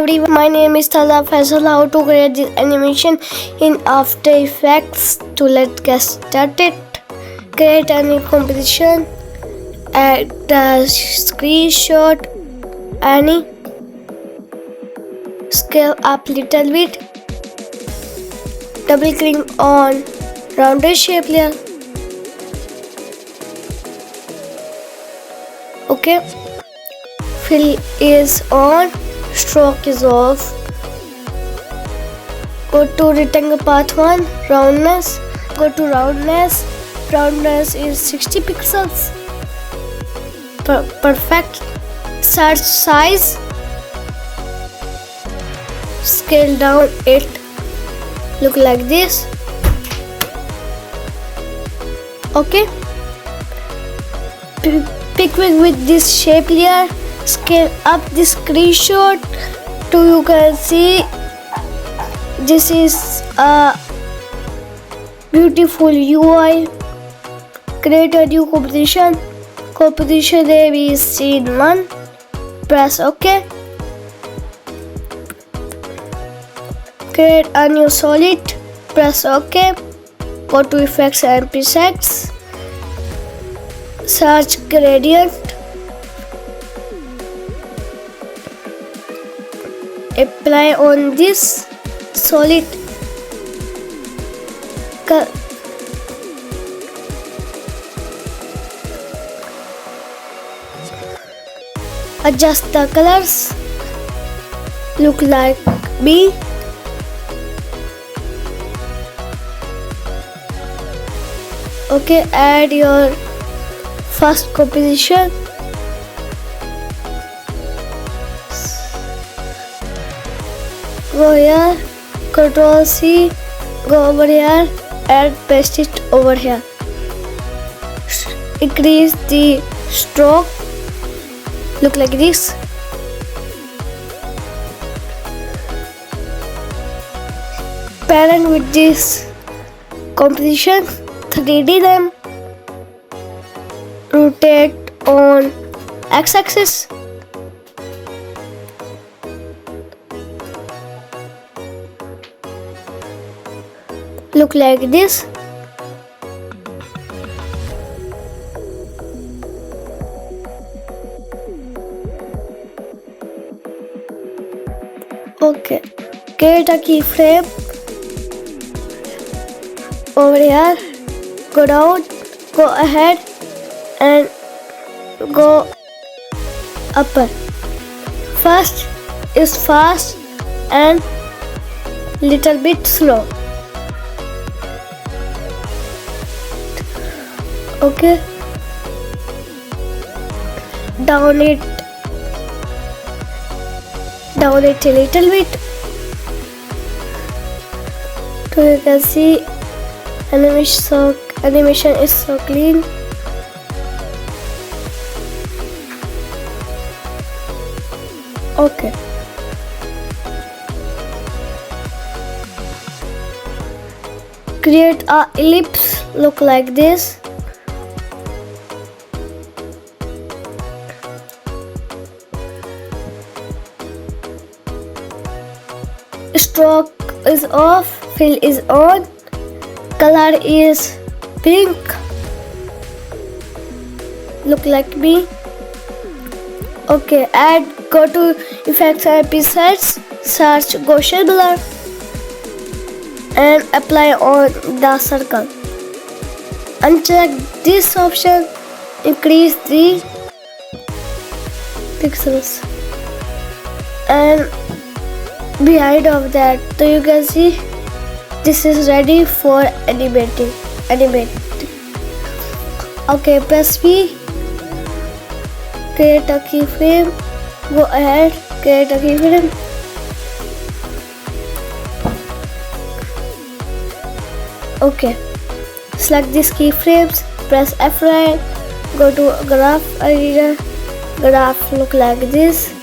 everyone, my name is Tala Faisal. How to create this animation in After Effects. Let's get started. Create a new composition, add the screenshot, any, scale up little bit, double click on rounded shape layer. Okay, fill is on, stroke is off. Go to rectangle path 1, roundness. Go to roundness. Roundness is 60 pixels. Perfect. Search size. Scale down it. Look like this. Okay. Pick with this shape layer. Scale up this screenshot to you can see this is a beautiful UI. Create a new composition. Composition name is scene 1. Press OK. Create a new solid. Press OK. Go to effects and presets. Search gradient. Apply on this solid. Adjust the colors. Look like me. Okay, add your first composition. Go here, Control C, go over here and paste it over here. Increase the stroke. Look like this. Parent with this composition, 3D them. Rotate on x-axis. Look like this. Okay, create a keyframe over here. Go down, go ahead and go upper. First is fast and little bit slow. Okay, down it a little bit. So you can see animation is so clean. Okay, create a ellipse. Look like this. Stroke is off, fill is on, color is pink. Look like me. Okay, go to effects and presets, search Gaussian blur and apply on the circle. Uncheck this option, increase the pixels, and behind of that, so you can see this is ready for animating. Okay, press P. Create a keyframe. Go ahead, create a keyframe. Okay, select these keyframes. Press F9. Go to graph editor. Graph look like this.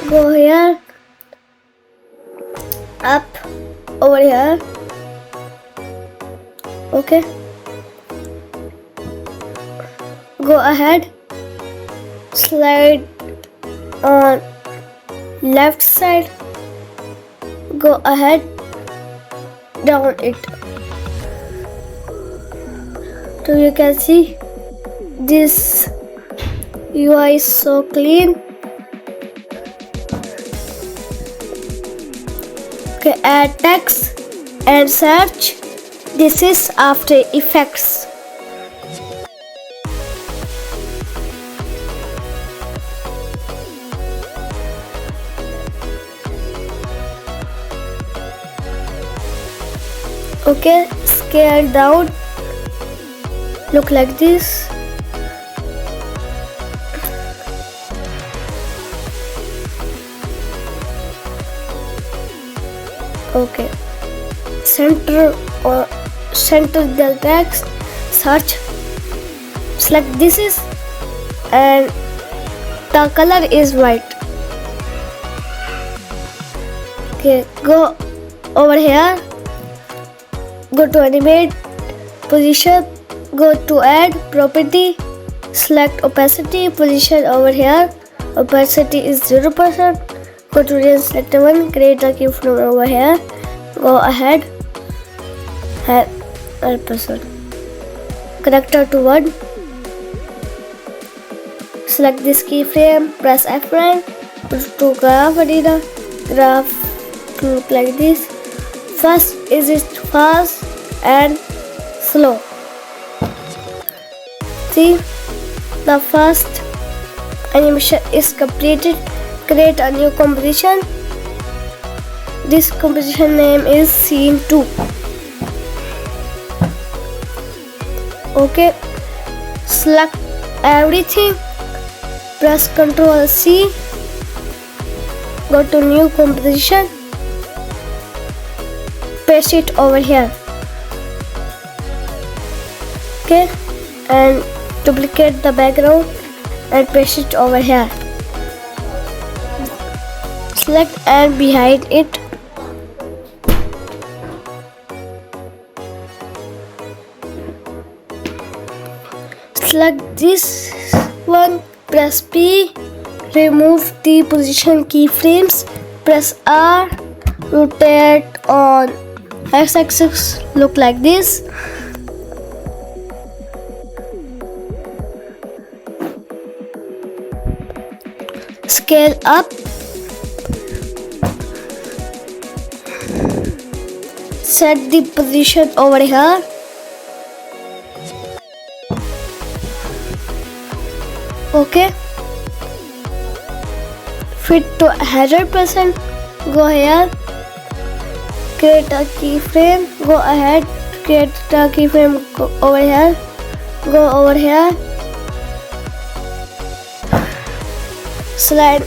Go here, up, over here. Okay, go ahead slide on left side, go ahead down it. So you can see this UI is so clean. Okay, add text and search. This is After Effects. Okay, scale down, look like this. Okay, center the text, search, select this is, and the color is white. Okay, go over here, go to animate, position, go to add property, select opacity, position over here, opacity is 0%, go to range selector 1, create a keyframe over here, go ahead, add 1%, character to 1, select this keyframe, press F9, put to graph editor, graph to look like this. First is it fast and slow. See, the first animation is completed. Create a new composition. This composition name is scene 2. Okay, select everything, press Ctrl C, go to new composition, paste it over here. Okay, and duplicate the background and paste it over here. Select and behind it. Select this one, press P, remove the position keyframes, press R, rotate on x-axis, look like this. Scale up, set the position over here. Okay, fit to 100%, go here, create a keyframe, go ahead, create a keyframe over here, go over here, slide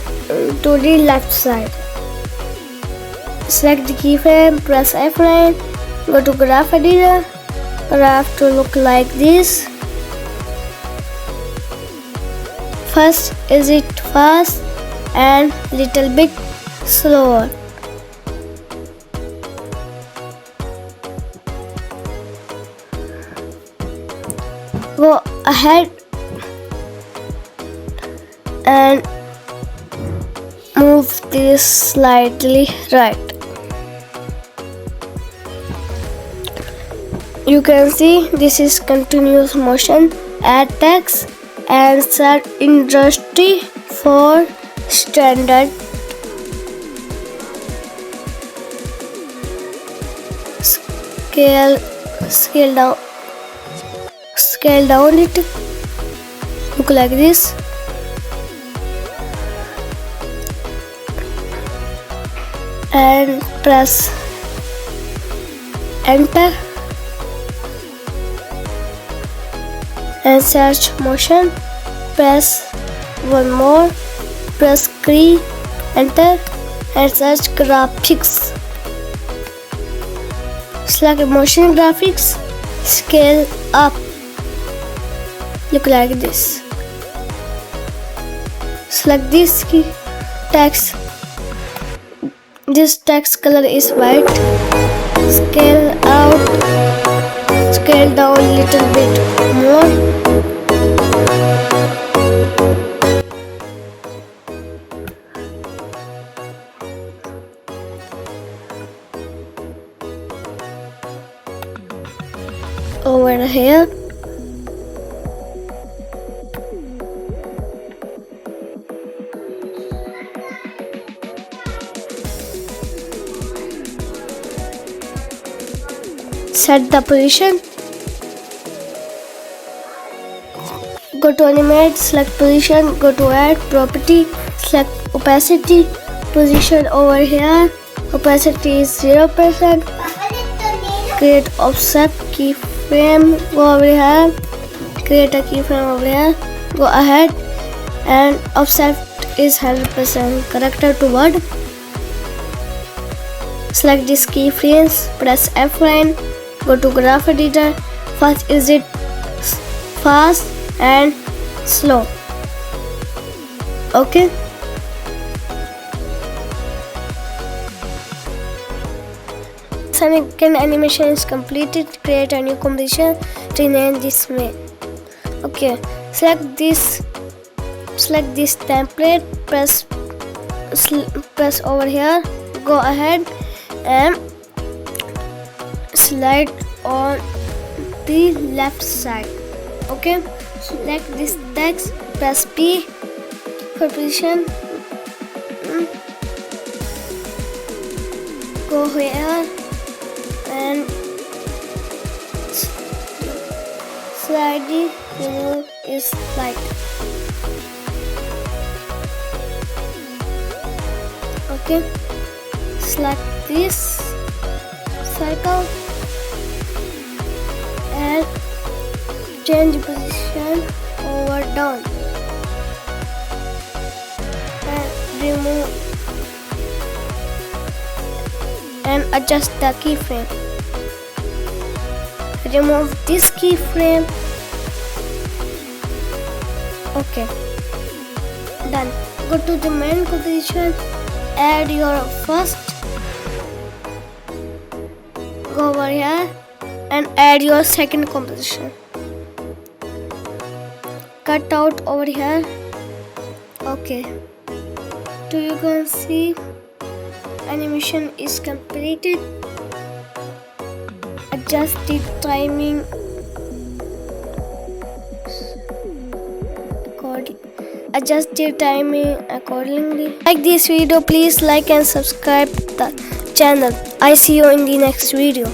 to the left side, select the keyframe, press F9, go to graph editor, graph to look like this. First is it fast and little bit slower. Go ahead and move this slightly right. You can see this is continuous motion. Add text and set industry for standard. Scale down it, look like this. And press enter and search motion, press one more, press key, enter and search graphics. Select motion graphics, scale up, look like this. Select this key, text. This text color is white. Scale out, scale down a little bit more. over here. Set the position. Go to animate, select position, go to add property, select opacity, position over here, opacity is 0%, create offset keyframe, go over here, create a keyframe over here, go ahead and offset is 100%, character to word. Select these keyframes, press F9, go to graph editor, first is it fast and slow. Okay. Second animation is completed. Create a new composition. Rename this main. Okay. Select this template. Press over here. Go ahead and slide on the left side. Okay. Select this text, press P for position, go here and slide the remove is light. Okay, select this circle and change position over down and remove and adjust the keyframe. Remove this keyframe. Okay, done. Go to the main composition, add your first, go over here and add your second composition. Cut out over here. Okay, so you can see animation is completed. Adjust the timing accordingly. Like this video, please like and subscribe the channel. I see you in the next video.